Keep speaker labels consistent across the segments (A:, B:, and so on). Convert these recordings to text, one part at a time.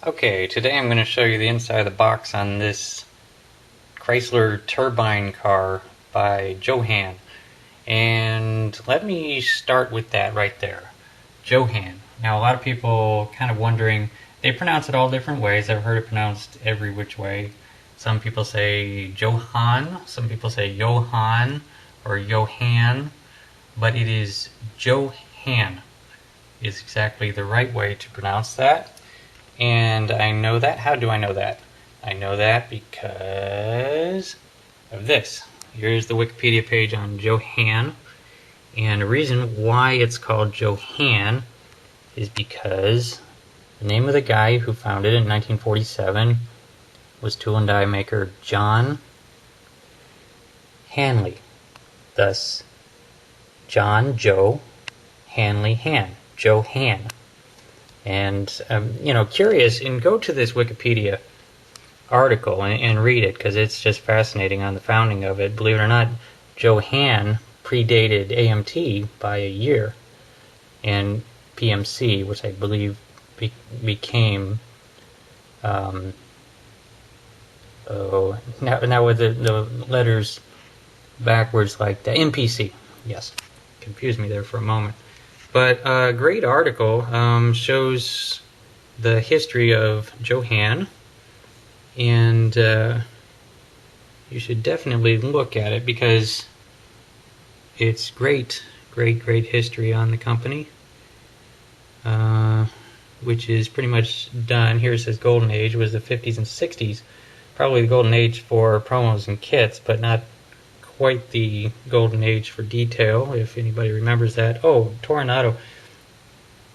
A: Okay, today I'm going to show you the inside of the box on this Chrysler Turbine Car by Johan. And let me start with that right there. Johan. Now a lot of people kind of wondering, they pronounce it all different ways. I've heard it pronounced every which way. Some people say Johan, some people say Johan or Johan, but it is Johan is exactly the right way to pronounce that. And I know that. How do I know that? I know that because of this. Here's the Wikipedia page on Johan. And the reason why it's called Johan is because the name of the guy who founded it in 1947 was tool and die maker John Hanley. Thus, John Joe Hanley Han. Johan. And, curious, and go to this Wikipedia article and read it, because it's just fascinating on the founding of it. Believe it or not, Johan predated AMT by a year, and PMC, which I believe became, now with the letters backwards like the MPC, yes, confused me there for a moment. But a great article shows the history of Johan, and you should definitely look at it because it's great history on the company, which is pretty much done. Here it says golden age was the 50s and 60s, probably the golden age for promos and kits, but not quite the golden age for detail, if anybody remembers that. Oh, Tornado.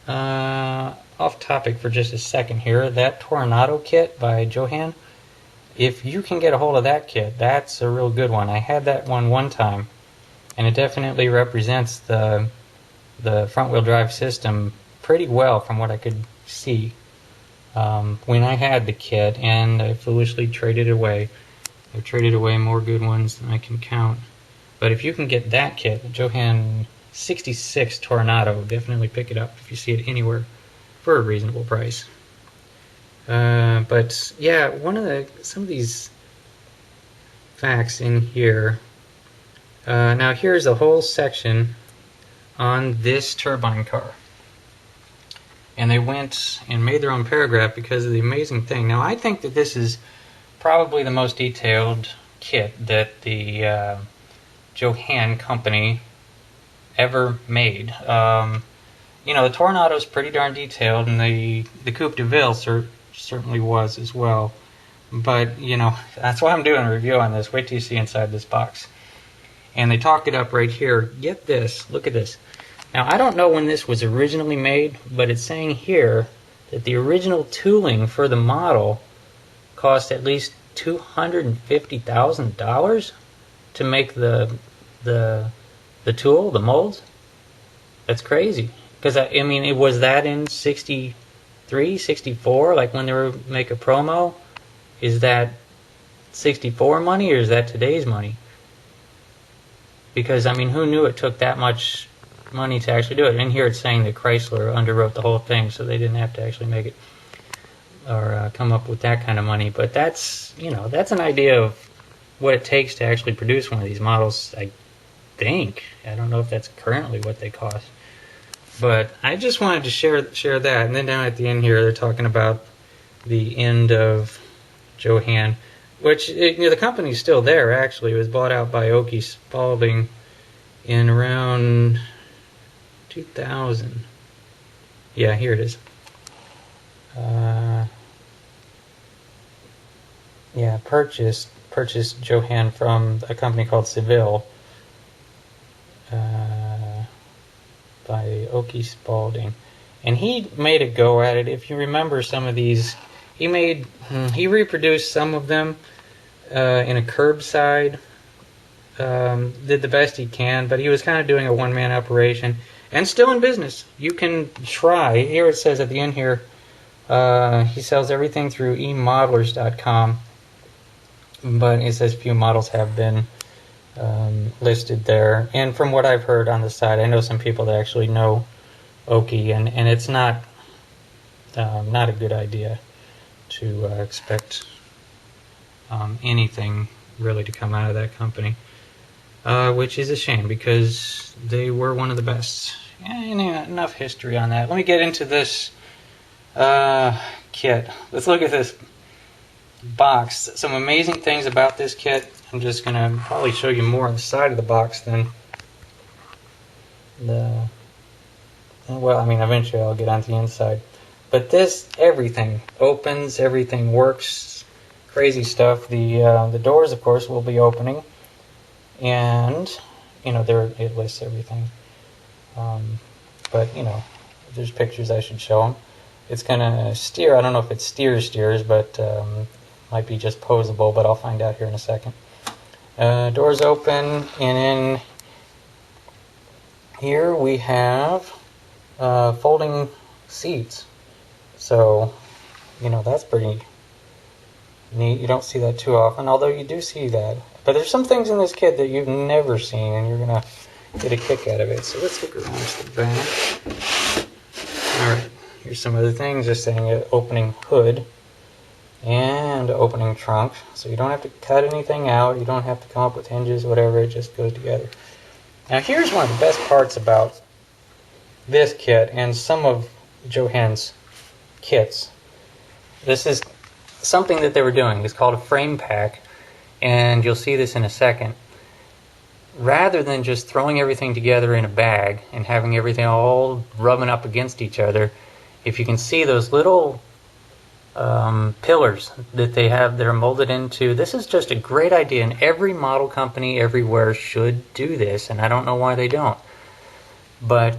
A: Off topic for just a second here. That Tornado kit by Johan, if you can get a hold of that kit, that's a real good one. I had that one time, and it definitely represents the front-wheel drive system pretty well from what I could see when I had the kit, and I foolishly traded it away. I've traded away more good ones than I can count. But if you can get that kit, the Johan 66 Tornado, definitely pick it up if you see it anywhere for a reasonable price. But yeah, some of these facts in here. Now here's a whole section on this turbine car. And they went and made their own paragraph because of the amazing thing. Now I think that this is probably the most detailed kit that the Johan company ever made. The Tornado's pretty darn detailed, and the Coupe de Ville certainly was as well. But, that's why I'm doing a review on this. Wait till you see inside this box. And they talk it up right here. Get this. Look at this. Now, I don't know when this was originally made, but it's saying here that the original tooling for the model cost at least $250,000 to make the tool, the molds. That's crazy. Because it was that in 63, 64, like when they were make a promo. Is that 64 money or is that today's money? Because who knew it took that much money to actually do it? And here it's saying that Chrysler underwrote the whole thing, so they didn't have to actually make it or come up with that kind of money. But that's an idea of what it takes to actually produce one of these models. I think, I don't know if that's currently what they cost, but I just wanted to share that. And then down at the end here, they're talking about the end of Johan, which the company's still there. Actually, it was bought out by Oakey Spalding in around 2000. Yeah, here it is. Purchased Johan from a company called Seville by Oakey Spalding, and he made a go at it. If you remember some of these, he reproduced some of them in a curbside. Did the best he can, but he was kind of doing a one-man operation and still in business. You can try. Here it says at the end here, he sells everything through eModelers.com, but it says few models have been listed there. And from what I've heard on the side, I know some people that actually know Oakey, and it's not a good idea. to expect anything really to come out of that company, which is a shame because they were one of the best. And enough history on that. Let me get into this kit. Let's look at this box. Some amazing things about this kit. I'm just going to probably show you more on the side of the box than the... Well, I mean, eventually I'll get onto the inside. But this, everything opens, everything works, crazy stuff. The doors, of course, will be opening, and you know, there it lists everything. But you know, there's pictures I should show them. It's gonna steer. I don't know if it steers, but might be just posable. But I'll find out here in a second. Doors open, and in here we have folding seats. So, you know, that's pretty neat. You don't see that too often, although you do see that. But there's some things in this kit that you've never seen, and you're going to get a kick out of it. So let's look around to the back. Alright, here's some other things. Just saying an opening hood and opening trunk. So you don't have to cut anything out. You don't have to come up with hinges, whatever. It just goes together. Now here's one of the best parts about this kit and some of Johan's kits. This is something that they were doing. It's called a frame pack, and you'll see this in a second. Rather than just throwing everything together in a bag and having everything all rubbing up against each other, if you can see those little pillars that they have that are molded into, this is just a great idea, and every model company everywhere should do this, and I don't know why they don't. But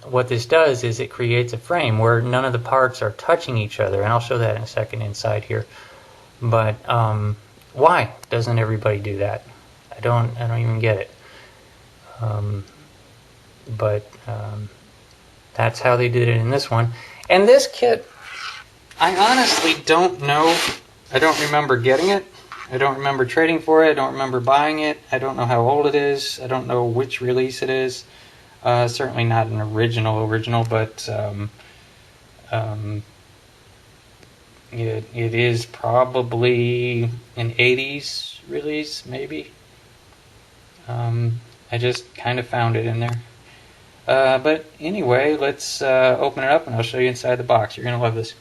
A: what this does is it creates a frame where none of the parts are touching each other, and I'll show that in a second inside here. But why doesn't everybody do that? I don't even get it. But that's how they did it in this one. And this kit, I honestly don't know. I don't remember getting it. I don't remember trading for it. I don't remember buying it. I don't know how old it is. I don't know which release it is. Certainly not an original, but it is probably an 80s release, maybe. I just kind of found it in there. But anyway, let's open it up and I'll show you inside the box. You're going to love this.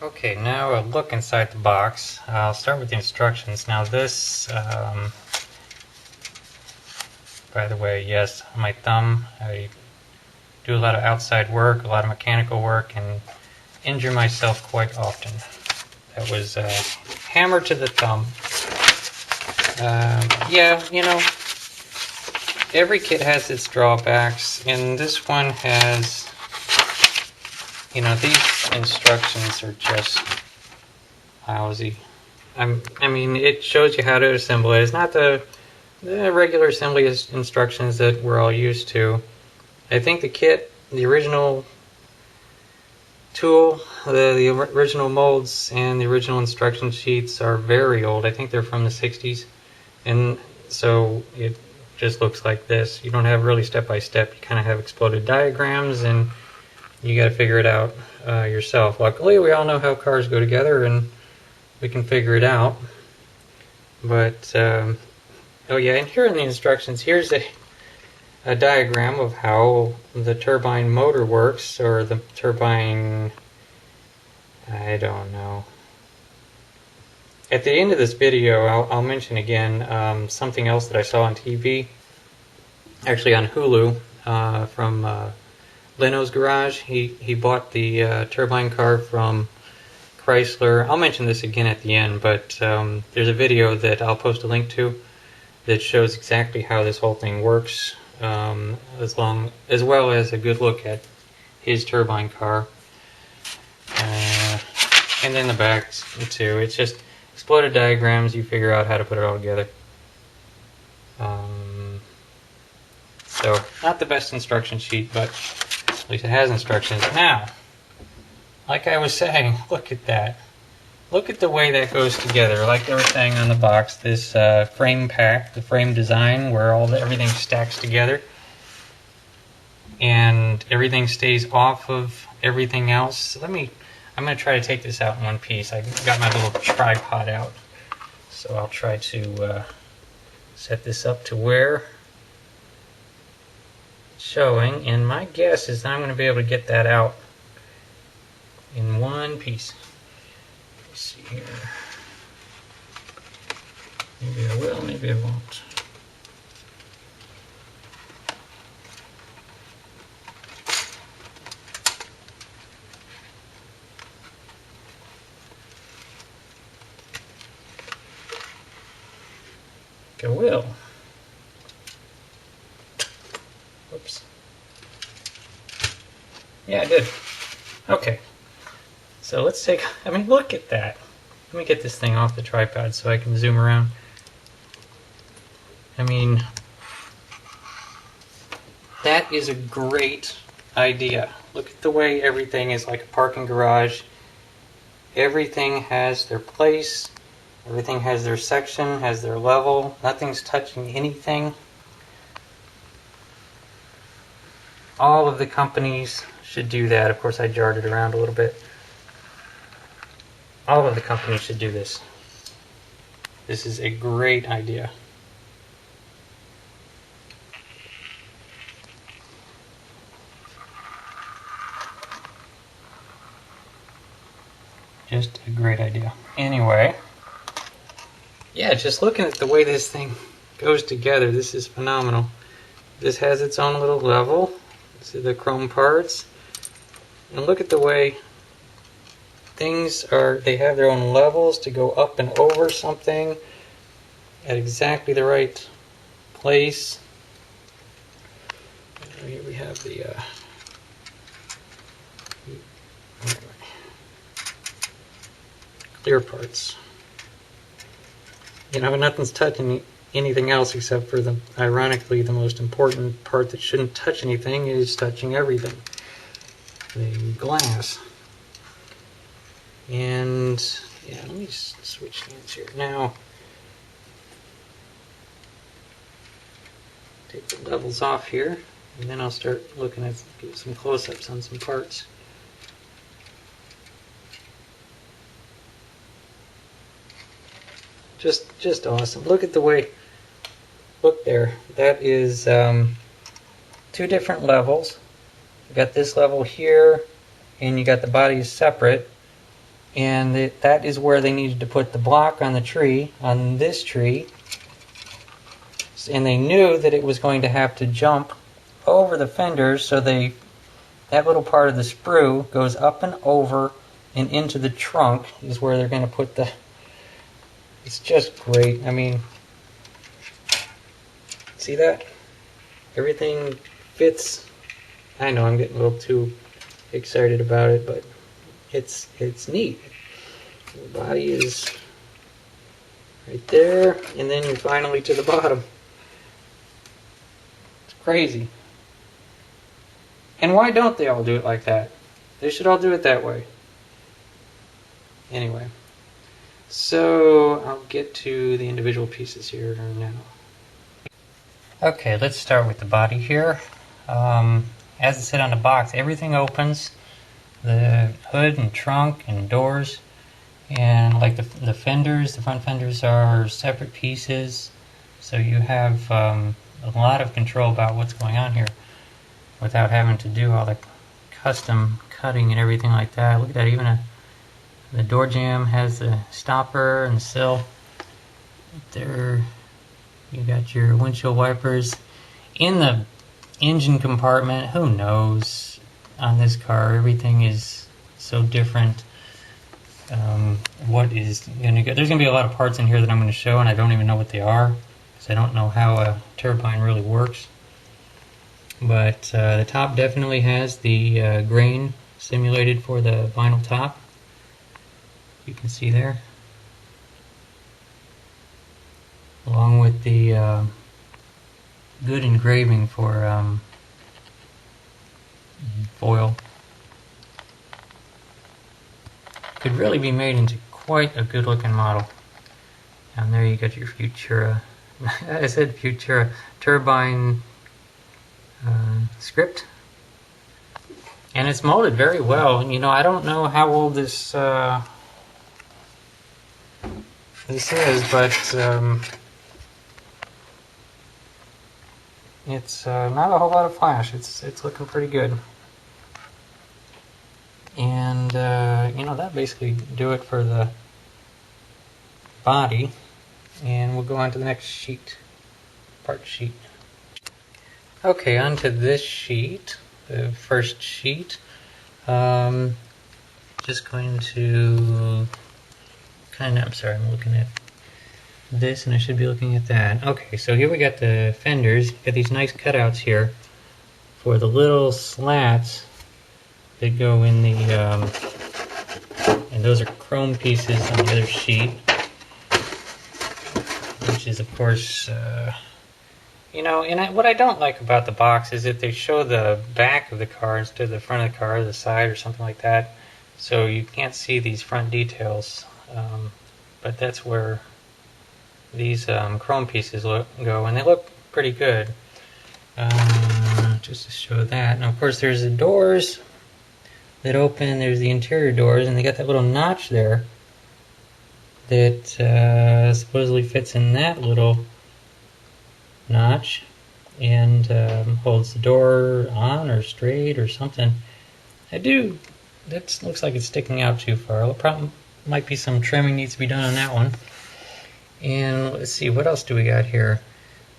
A: Okay, now a look inside the box. I'll start with the instructions. Now this, by the way, yes, on my thumb, I do a lot of outside work, a lot of mechanical work, and injure myself quite often. That was hammered to the thumb. Yeah, you know, every kit has its drawbacks, and this one has, you know, these instructions are just lousy. I mean, it shows you how to assemble it. It's not the regular assembly instructions that we're all used to. I think the kit, the original tool, the original molds, and the original instruction sheets are very old. I think they're from the 60s, and so it just looks like this. You don't have really step-by-step. You kind of have exploded diagrams, and you got to figure it out yourself. Luckily, we all know how cars go together, and we can figure it out. But oh yeah, and here in the instructions, here's a diagram of how the turbine motor works, or the turbine, I don't know. At the end of this video, I'll mention again something else that I saw on TV, actually on Hulu, from Leno's Garage. He bought the turbine car from Chrysler. I'll mention this again at the end, but there's a video that I'll post a link to that shows exactly how this whole thing works, as well as a good look at his turbine car. And then the back too. It's just exploded diagrams. You figure out how to put it all together. So not the best instruction sheet, but at least it has instructions. Now, like I was saying, look at that. Look at the way that goes together. Like they were saying on the box, this frame pack, the frame design, where everything stacks together, and everything stays off of everything else. I'm going to try to take this out in one piece. I got my little tripod out, so I'll try to set this up to where it's showing, and my guess is I'm going to be able to get that out in one piece. Let's see here. Maybe I will, maybe I won't. I will. Whoops. Yeah, I did. Okay. So let's take, I mean, look at that. Let me get this thing off the tripod so I can zoom around. I mean, that is a great idea. Look at the way everything is like a parking garage. Everything has their place. Everything has their section, has their level. Nothing's touching anything. All of the companies should do that. Of course, I jarred it around a little bit. All of the companies should do this. This is a great idea. Just a great idea. Anyway, yeah, just looking at the way this thing goes together, this is phenomenal. This has its own little level. See the chrome parts. And look at the way things are, they have their own levels to go up and over something at exactly the right place. And here we have the clear parts. You know, nothing's touching anything else except for the, ironically, the most important part that shouldn't touch anything is touching everything. The glass. And yeah, let me switch hands here. Now, take the levels off here, and then I'll start looking at some close-ups on some parts. Just awesome. Look at the way, look there. That is two different levels. You got this level here, and you got the bodies separate. And that is where they needed to put the block on the tree, on this tree. And they knew that it was going to have to jump over the fenders, so that little part of the sprue goes up and over and into the trunk is where they're going to put the... It's just great. I mean, see that? Everything fits. I know I'm getting a little too excited about it, but it's neat. The body is right there, and then you're finally to the bottom. It's crazy. And why don't they all do it like that? They should all do it that way. Anyway. So I'll get to the individual pieces here now. Okay, let's start with the body here. As it said on the box, everything opens. The hood and trunk and doors. And like the fenders, the front fenders are separate pieces. So you have a lot of control about what's going on here without having to do all the custom cutting and everything like that. Look at that, even the door jamb has the stopper and the sill. There, you got your windshield wipers. In the engine compartment, who knows? On this car, everything is so different. What is going to go? There's going to be a lot of parts in here that I'm going to show, and I don't even know what they are, because I don't know how a turbine really works. But the top definitely has the grain simulated for the vinyl top. You can see there, along with the good engraving for foil. Could really be made into quite a good looking model. And there you got your Futura, I said Futura turbine script. And it's molded very well. You know, I don't know how old this is, but it's not a whole lot of flash. It's looking pretty good. And you know, that basically do it for the body. And we'll go on to the next sheet, part sheet. Okay, on to this sheet, the first sheet. Just going to I'm sorry, I'm looking at this and I should be looking at that. Okay, so here we got the fenders. Got these nice cutouts here for the little slats that go in the, and those are chrome pieces on the other sheet, which is of course, you know, and what I don't like about the box is that they show the back of the car instead of the front of the car, or the side, or something like that. So you can't see these front details, but that's where these chrome pieces go, and they look pretty good. Just to show that. Now, of course, there's the doors that open. There's the interior doors, and they got that little notch there that supposedly fits in that little notch and holds the door on or straight or something. That looks like it's sticking out too far. Probably might be some trimming needs to be done on that one. And let's see, what else do we got here?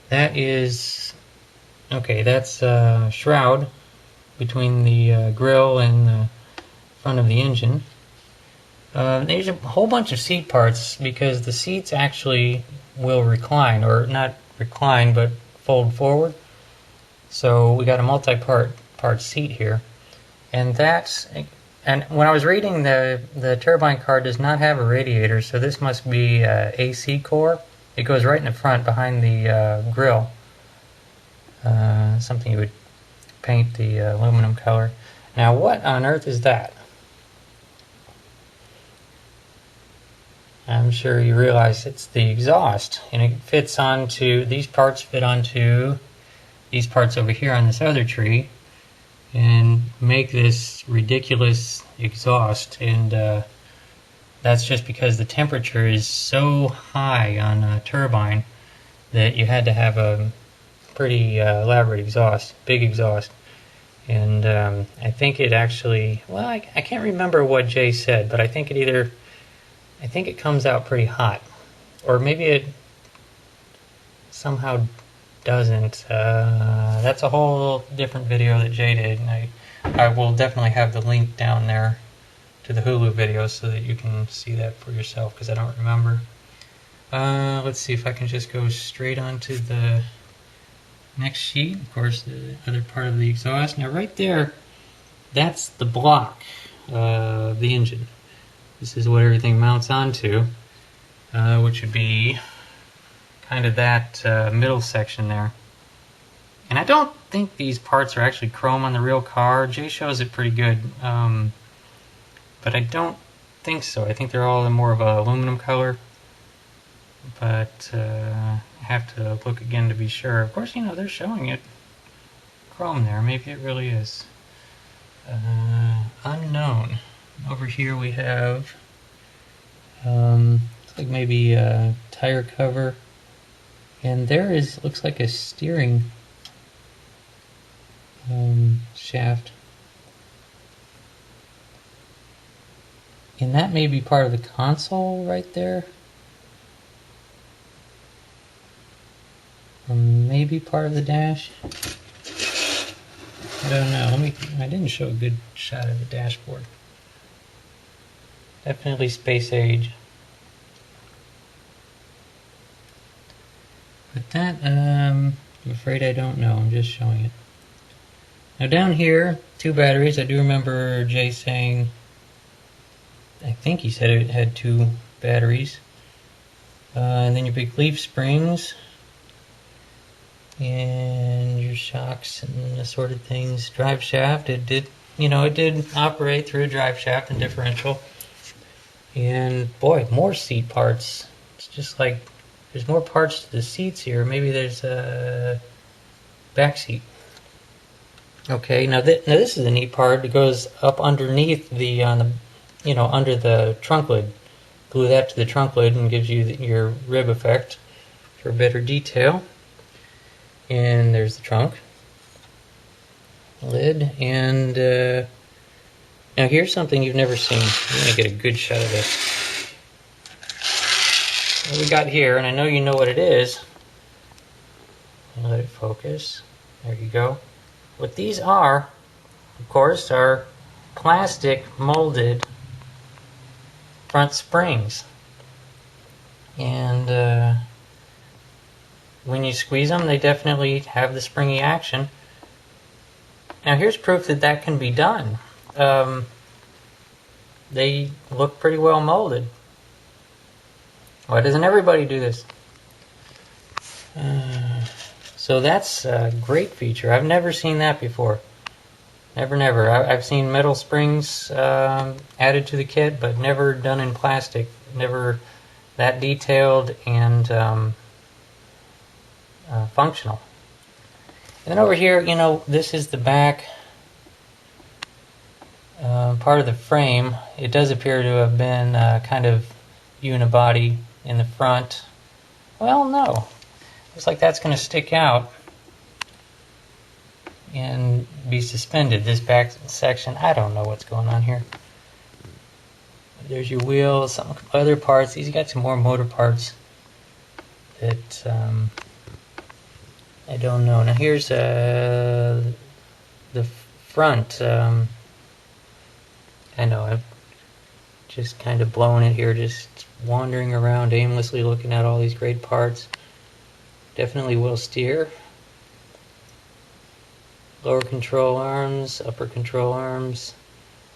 A: That is, okay, that's a shroud between the grill and the front of the engine. There's a whole bunch of seat parts because the seats actually will recline, or not recline, but fold forward. So we got a multi-part seat here, and when I was reading, the turbine car does not have a radiator, so this must be AC core. It goes right in the front behind the grill. Something you would paint the aluminum color. Now, what on earth is that? I'm sure you realize it's the exhaust, and it fits onto, these parts fit onto these parts over here on this other tree and make this ridiculous exhaust. And that's just because the temperature is so high on a turbine that you had to have a pretty elaborate exhaust, big exhaust. And I think it actually, well, I can't remember what Jay said, but I think it comes out pretty hot, or maybe it somehow doesn't. That's a whole different video that Jay did, and I will definitely have the link down there to the Hulu video so that you can see that for yourself, because I don't remember. Let's see if I can just go straight on to the next sheet. Of course, the other part of the exhaust. Now right there, that's the block of the engine. This is what everything mounts onto, which would be kind of that middle section there. And I don't think these parts are actually chrome on the real car. Jay shows it pretty good, but I don't think so. I think they're all more of a aluminum color, but I have to look again to be sure. Of course, you know, they're showing it chrome there. Maybe it really is. Unknown. Over here we have looks like maybe a tire cover, and there looks like a steering shaft, and that may be part of the console right there, or maybe part of the dash. I don't know. I didn't show a good shot of the dashboard. Definitely space age. But that, I'm afraid I don't know. I'm just showing it. Now down here, 2 batteries. I do remember Jay saying, I think he said it had 2 batteries. And then your big leaf springs. And your shocks and assorted things. Drive shaft. It did operate through a drive shaft and differential. And boy, more seat parts. It's just like there's more parts to the seats here. Maybe there's a back seat. Okay, now this is a neat part. It goes up underneath the under the trunk lid. Glue that to the trunk lid and gives you your rib effect for better detail. And there's the trunk lid. And now here's something you've never seen. I'm going to get a good shot of this. What we got here, and I know you know what it is. Let it focus. There you go. What these are, of course, are plastic molded front springs. And when you squeeze them, they definitely have the springy action. Now here's proof that that can be done. They look pretty well molded. Why doesn't everybody do this? So that's a great feature. I've never seen that before. Never. I've seen metal springs added to the kit, but never done in plastic. Never that detailed and functional. And then over here, this is the back part of the frame. It does appear to have been kind of unibody in the front. Well, no. Looks like that's going to stick out and be suspended. This back section, I don't know what's going on here. There's your wheels, some other parts. These got some more motor parts that I don't know. Now here's the front. I know I've just kind of blown it here, just wandering around aimlessly looking at all these great parts. Definitely will steer. Lower control arms, upper control arms.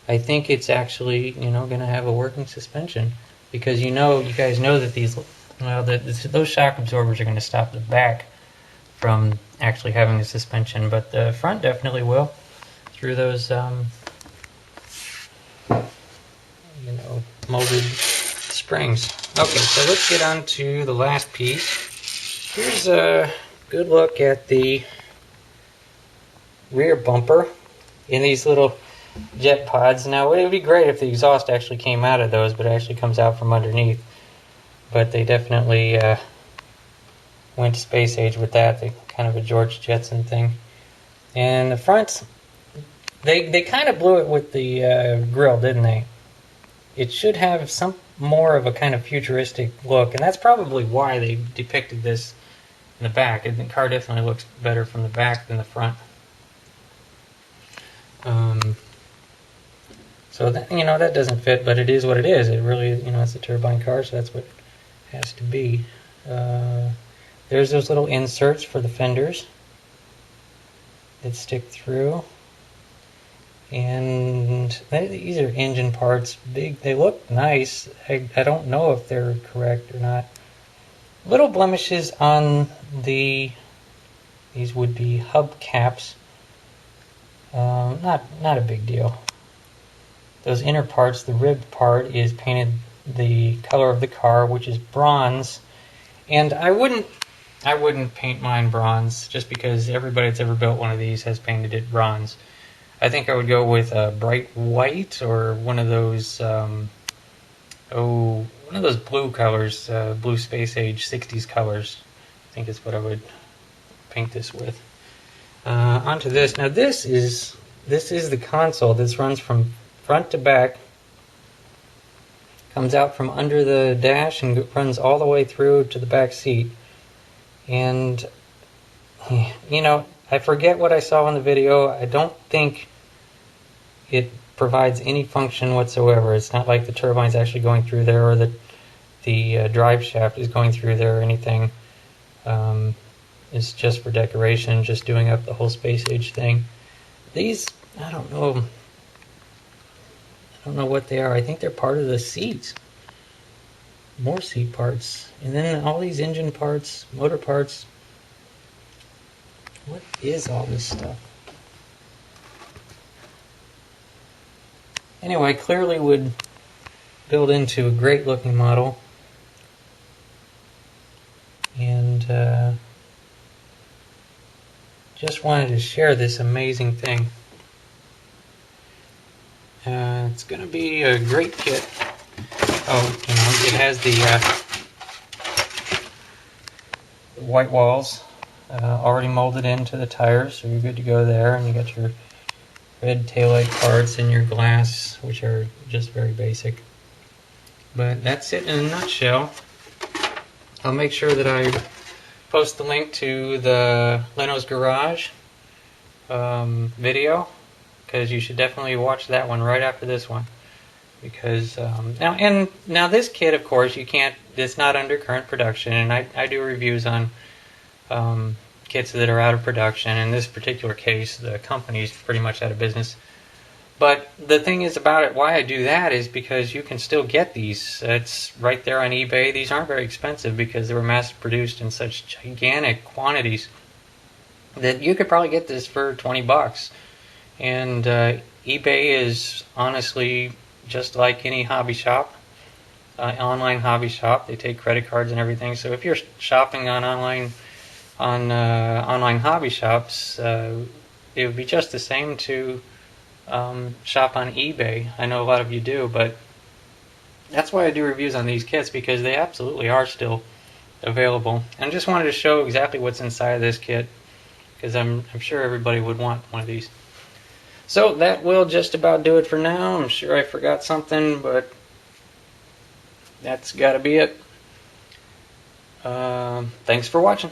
A: I think it's actually, going to have a working suspension, because you guys know that those shock absorbers are going to stop the back from actually having a suspension, but the front definitely will through those molded springs. Okay, so let's get on to the last piece. Here's a good look at the rear bumper in these little jet pods. Now, it would be great if the exhaust actually came out of those, but it actually comes out from underneath. But they definitely went to space age with that. They kind of a George Jetson thing. And the fronts, they kind of blew it with the grill, didn't they? It should have some more of a kind of futuristic look, and that's probably why they depicted this in the back. The car definitely looks better from the back than the front. So that, that doesn't fit, but it is what it is. It really, it's a turbine car, so that's what it has to be. There's those little inserts for the fenders that stick through. And these are engine parts. They look nice. I don't know if they're correct or not. Little blemishes on these would be hub caps. Not a big deal. Those inner parts, the rib part is painted the color of the car, which is bronze. And I wouldn't paint mine bronze just because everybody that's ever built one of these has painted it bronze. I think I would go with a bright white or one of those blue colors, blue space age 60s colors. I think is what I would paint this with. Onto this. Now this is the console. This runs from front to back, comes out from under the dash and runs all the way through to the back seat. And I forget what I saw in the video. I don't think it provides any function whatsoever. It's not like the turbine's actually going through there, or the drive shaft is going through there or anything. It's just for decoration, just doing up the whole space age thing. These, I don't know what they are. I think they're part of the seats. More seat parts. And then all these engine parts, motor parts. What is all this stuff? Anyway, clearly would build into a great looking model. And just wanted to share this amazing thing. It's going to be a great kit. Oh, it has the white walls already molded into the tires, so you're good to go there. And you got your red taillight parts and your glass, which are just very basic. But that's it in a nutshell. I'll make sure that I post the link to the Leno's Garage video, because you should definitely watch that one right after this one. Because now this kit, of course, you can't. It's not under current production, and I do reviews on kits that are out of production. In this particular case, the company's pretty much out of business. But the thing is about it, why I do that is because you can still get these. It's right there on eBay. These aren't very expensive because they were mass produced in such gigantic quantities that you could probably get this for $20. And eBay is honestly just like any hobby shop, online hobby shop. They take credit cards and everything. So if you're shopping on online hobby shops, it would be just the same to shop on eBay. I know a lot of you do, but that's why I do reviews on these kits, because they absolutely are still available. And I just wanted to show exactly what's inside of this kit, because I'm sure everybody would want one of these. So that will just about do it for now. I'm sure I forgot something, but that's got to be it. Thanks for watching.